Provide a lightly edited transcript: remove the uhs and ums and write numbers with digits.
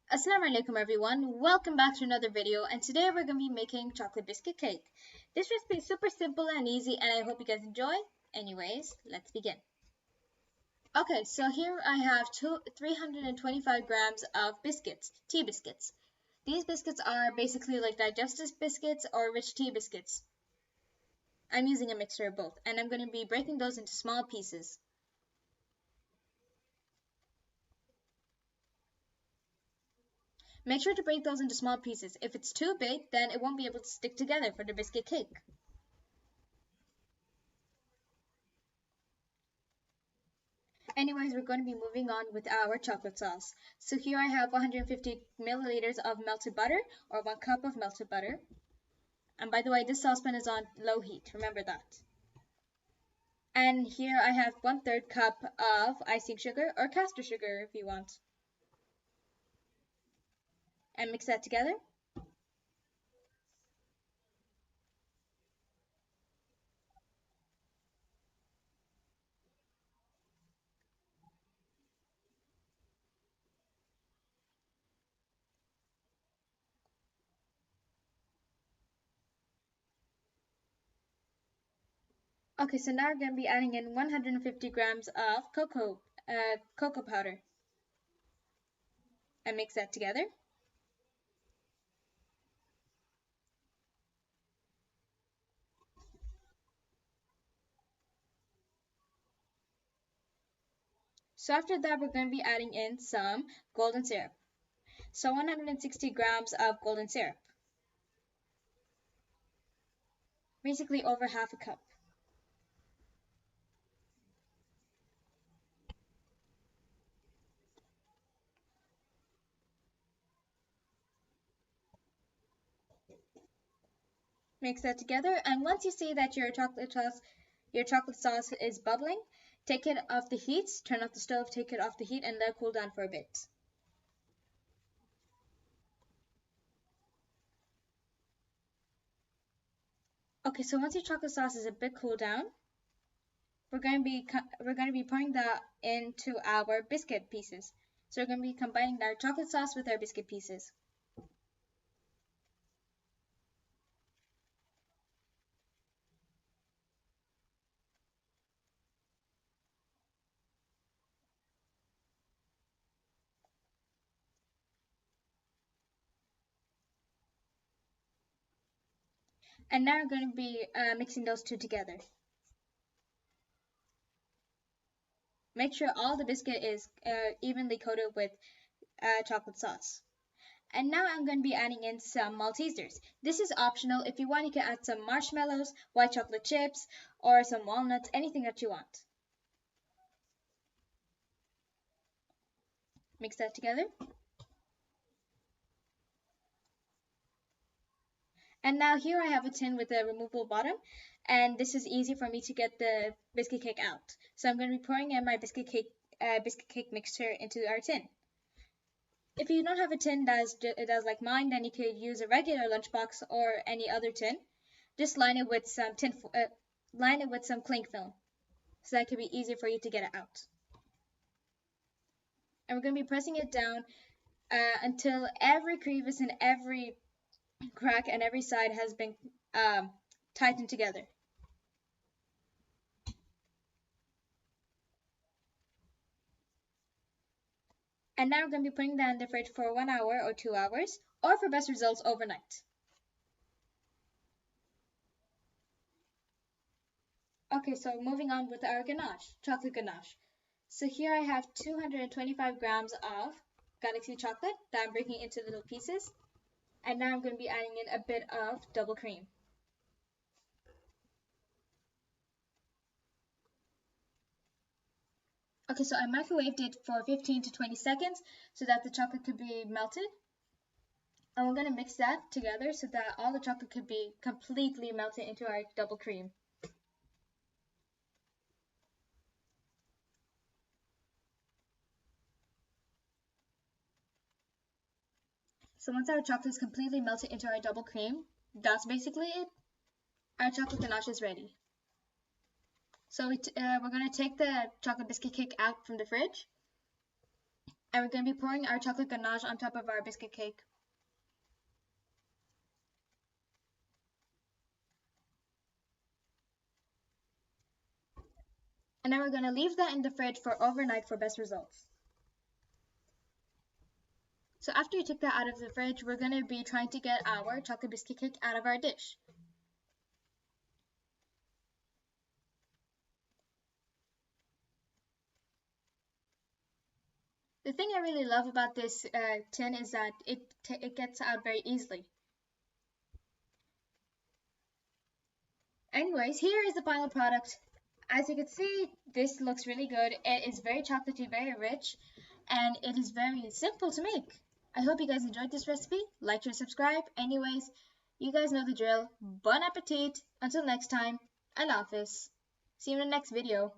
Assalamu alaikum everyone, welcome back to another video, and today we're going to be making chocolate biscuit cake. This recipe is super simple and easy and I hope you guys enjoy. Anyways, let's begin. Okay, so here I have 325 grams of biscuits, tea biscuits. These biscuits are basically like digestive biscuits or rich tea biscuits. I'm using a mixture of both and I'm going to be breaking those into small pieces. Make sure to break those into small pieces. If it's too big, then it won't be able to stick together for the biscuit cake. Anyways, we're going to be moving on with our chocolate sauce. So here I have 150 milliliters of melted butter, or 1 cup of melted butter. And by the way, this saucepan is on low heat, remember that. And here I have 1/3 cup of icing sugar, or caster sugar if you want. And mix that together. Okay, so now we're going to be adding in 150 grams of cocoa powder. And mix that together. So after that, we're going to be adding in some golden syrup. So 160 grams of golden syrup. Basically over half a cup. Mix that together, and once you see that your chocolate sauce is bubbling, take it off the heat, turn off the stove, take it off the heat, and let it cool down for a bit. Okay, so once your chocolate sauce is a bit cooled down, we're going to be pouring that into our biscuit pieces. So we're going to be combining our chocolate sauce with our biscuit pieces. And now we're going to be mixing those two together. Make sure all the biscuit is evenly coated with chocolate sauce. And now I'm going to be adding in some Maltesers. This is optional. If you want, you can add some marshmallows, white chocolate chips, or some walnuts, anything that you want. Mix that together. And now here I have a tin with a removable bottom, and this is easy for me to get the biscuit cake out. So I'm going to be pouring in my biscuit cake mixture into our tin. If you don't have a tin that is like mine, then you could use a regular lunchbox or any other tin. Just line it with some cling film, so that could be easier for you to get it out. And we're going to be pressing it down until every crevice and every crack and every side has been tightened together. And now we're going to be putting that in the fridge for 1 hour or 2 hours, or for best results, overnight. Okay, so moving on with our ganache, chocolate ganache. So here I have 225 grams of galaxy chocolate that I'm breaking into little pieces. And now I'm going to be adding in a bit of double cream. Okay, so I microwaved it for 15 to 20 seconds so that the chocolate could be melted. And we're going to mix that together so that all the chocolate could be completely melted into our double cream. So once our chocolate is completely melted into our double cream, that's basically it. Our chocolate ganache is ready. So we're going to take the chocolate biscuit cake out from the fridge. And we're going to be pouring our chocolate ganache on top of our biscuit cake. And then we're going to leave that in the fridge for overnight for best results. So after you take that out of the fridge, we're going to be trying to get our chocolate biscuit cake out of our dish. The thing I really love about this tin is that it gets out very easily. Anyways, here is the final product. As you can see, this looks really good. It is very chocolatey, very rich, and it is very simple to make. I hope you guys enjoyed this recipe. Like, share, subscribe. Anyways, you guys know the drill. Bon appetit. Until next time, Allah Hafiz. See you in the next video.